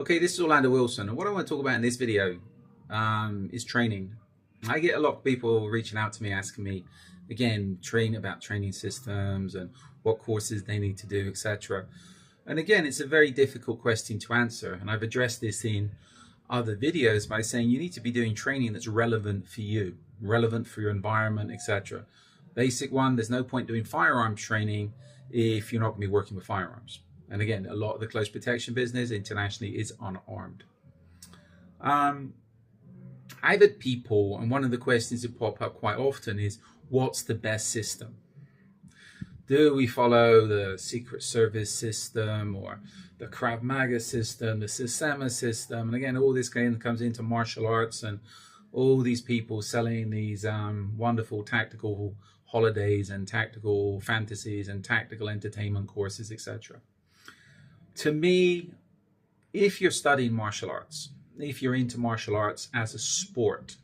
Okay, this is Orlando Wilson, and what I want to talk about in this video is training. I get a lot of people reaching out to me asking me, again, about training systems and what courses they need to do, etc. And again, it's a very difficult question to answer, and I've addressed this in other videos by saying you need to be doing training that's relevant for you, relevant for your environment, etc. Basic one, there's no point doing firearms training if you're not going to be working with firearms. And again, a lot of the close protection business internationally is unarmed. I've had people, and one of the questions that pop up quite often is, what's the best system? Do we follow the Secret Service system or the Krav Maga system, the Systema system? And again, all this comes into martial arts and all these people selling these wonderful tactical holidays and tactical fantasies and tactical entertainment courses, etc. To me, if you're studying martial arts, if you're into martial arts as a sport,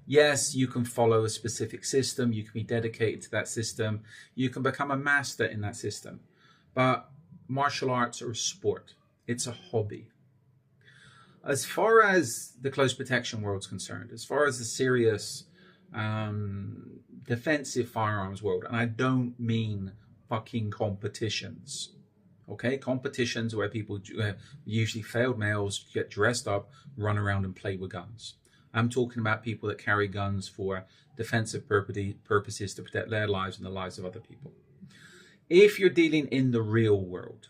yes, you can follow a specific system, you can be dedicated to that system, you can become a master in that system. But martial arts are a sport, it's a hobby. As far as the close protection world's concerned, as far as the serious defensive firearms world, and I don't mean fucking competitions. Okay, competitions where people, usually failed males, get dressed up, run around and play with guns. I'm talking about people that carry guns for defensive purposes to protect their lives and the lives of other people. If you're dealing in the real world,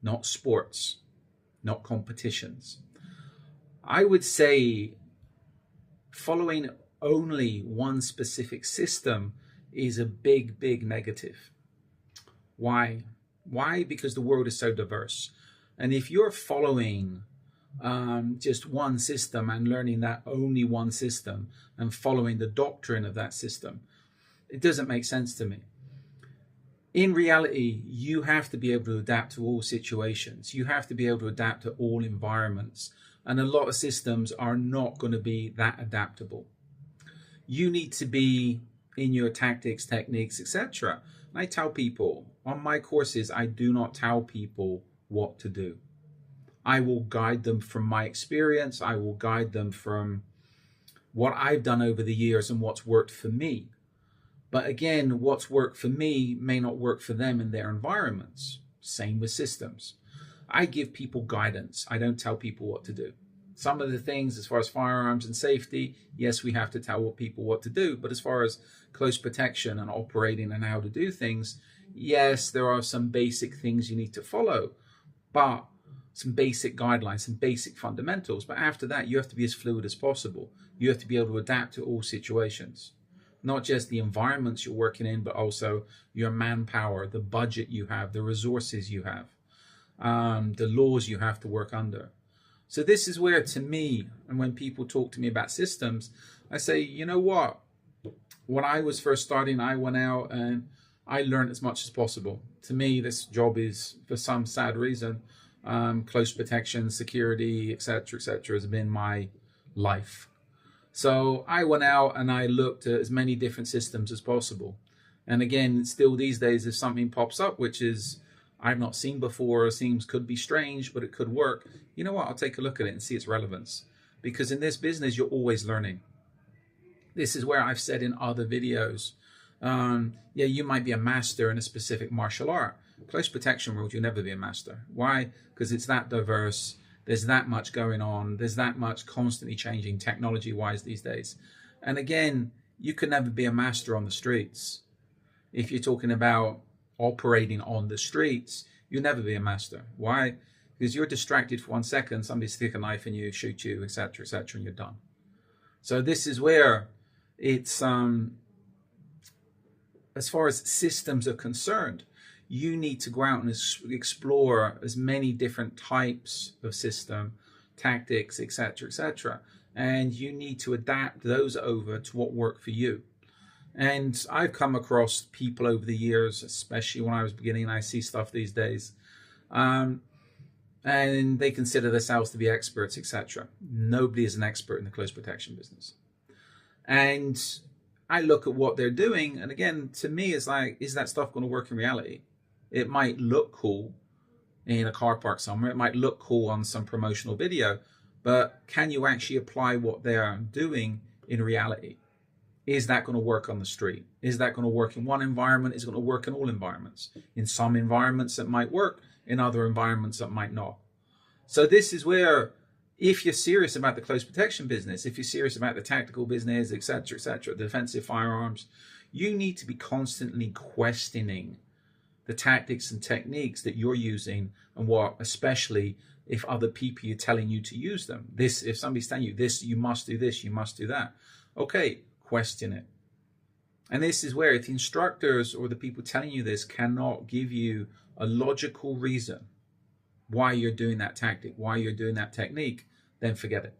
not sports, not competitions, I would say following only one specific system is a big, big negative. Why? Why? Because the world is so diverse. And if you're following just one system and learning that only one system and following the doctrine of that system, it doesn't make sense to me. In reality, you have to be able to adapt to all situations. You have to be able to adapt to all environments. And a lot of systems are not going to be that adaptable. You need to be in your tactics, techniques, etc. I tell people on my courses, I do not tell people what to do. I will guide them from my experience. I will guide them from what I've done over the years and what's worked for me. But again, what's worked for me may not work for them in their environments. Same with systems. I give people guidance. I don't tell people what to do. Some of the things as far as firearms and safety, yes, we have to tell people what to do. But as far as close protection and operating and how to do things, yes, there are some basic things you need to follow, but some basic guidelines, some basic fundamentals. But after that, you have to be as fluid as possible. You have to be able to adapt to all situations, not just the environments you're working in, but also your manpower, the budget you have, the resources you have, the laws you have to work under. So this is where, to me, and when people talk to me about systems, I say, you know what? When I was first starting, I went out and I learned as much as possible. To me, this job is, for some sad reason, close protection, security, etc., has been my life. So I went out and I looked at as many different systems as possible. And again, still these days, if something pops up, which is I've not seen before, or seems could be strange, but it could work, you know what? I'll take a look at it and see its relevance. Because in this business, you're always learning. This is where I've said in other videos, yeah, you might be a master in a specific martial art. Close protection world, you'll never be a master. Why? Because it's that diverse. There's that much going on. There's that much constantly changing technology-wise these days. And again, you can never be a master on the streets. If you're talking about operating on the streets, you'll never be a master. Why? Because you're distracted for 1 second, somebody stick a knife in you, shoot you, etc., and you're done. So this is where it's, as far as systems are concerned, you need to go out and explore as many different types of system, tactics, etc., and you need to adapt those over to what work for you. And I've come across people over the years, especially when I was beginning, I see stuff these days, and they consider themselves to be experts, etc. Nobody is an expert in the close protection business. And I look at what they're doing, and again, to me, it's like, is that stuff going to work in reality? It might look cool, in a car park somewhere. It might look cool on some promotional video, but can you actually apply what they're doing in reality? Is that going to work on the street? Is that going to work in one environment? Is it going to work in all environments? In some environments it might work, in other environments it might not. So this is where, if you're serious about the close protection business, if you're serious about the tactical business, etc., defensive firearms, you need to be constantly questioning the tactics and techniques that you're using, and what, especially if other people are telling you to use them. This, if somebody's telling you this, you must do this, you must do that. Okay, question it. And this is where, if the instructors or the people telling you this cannot give you a logical reason why you're doing that tactic, why you're doing that technique, then forget it.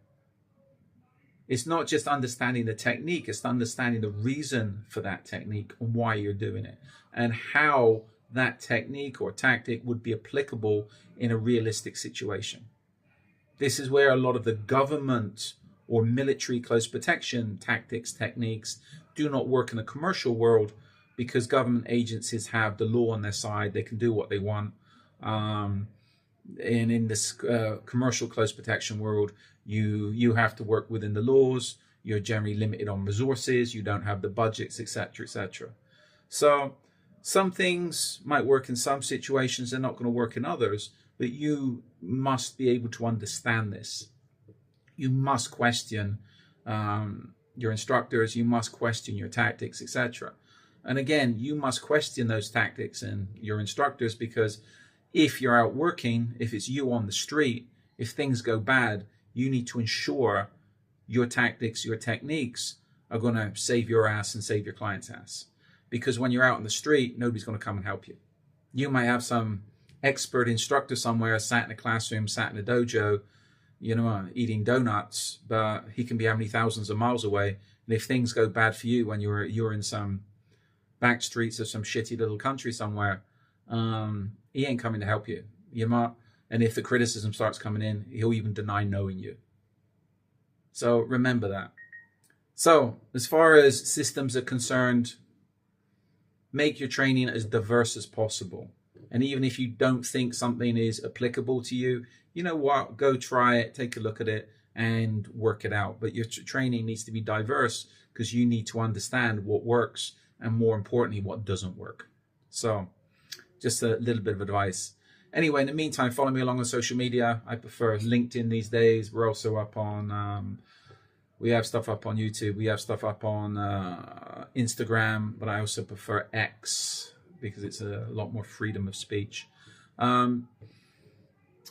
It's not just understanding the technique, it's understanding the reason for that technique and why you're doing it, and how that technique or tactic would be applicable in a realistic situation. This is where a lot of the government or military close protection tactics, techniques do not work in the commercial world, because government agencies have the law on their side. They can do what they want. And in this commercial close protection world, you have to work within the laws. You're generally limited on resources. You don't have the budgets, etc., etc. So some things might work in some situations. They're not going to work in others. But you must be able to understand this. You must question your instructors. You must question your tactics, etc. And again, you must question those tactics and your instructors, because if you're out working, if it's you on the street, if things go bad, you need to ensure your tactics, your techniques are going to save your ass and save your client's ass. Because when you're out on the street, nobody's going to come and help you. You might have some expert instructor somewhere sat in a classroom, sat in a dojo, eating donuts, but he can be how many thousands of miles away. And if things go bad for you when you're in some back streets of some shitty little country somewhere, he ain't coming to help you. And if the criticism starts coming in, he'll even deny knowing you. So remember that. So as far as systems are concerned, make your training as diverse as possible. And even if you don't think something is applicable to you, you know what? Go try it, take a look at it, and work it out. But your training needs to be diverse, because you need to understand what works and, more importantly, what doesn't work. So just a little bit of advice. Anyway, in the meantime, follow me along on social media. I prefer LinkedIn these days. We're also up on, we have stuff up on YouTube. We have stuff up on Instagram, but I also prefer X, because it's a lot more freedom of speech.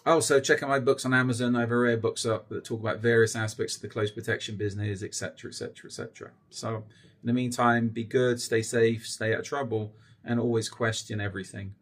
Also, check out my books on Amazon. I have a rare books up that talk about various aspects of the close protection business, etc., etc., etc. So in the meantime, be good, stay safe, stay out of trouble, and always question everything.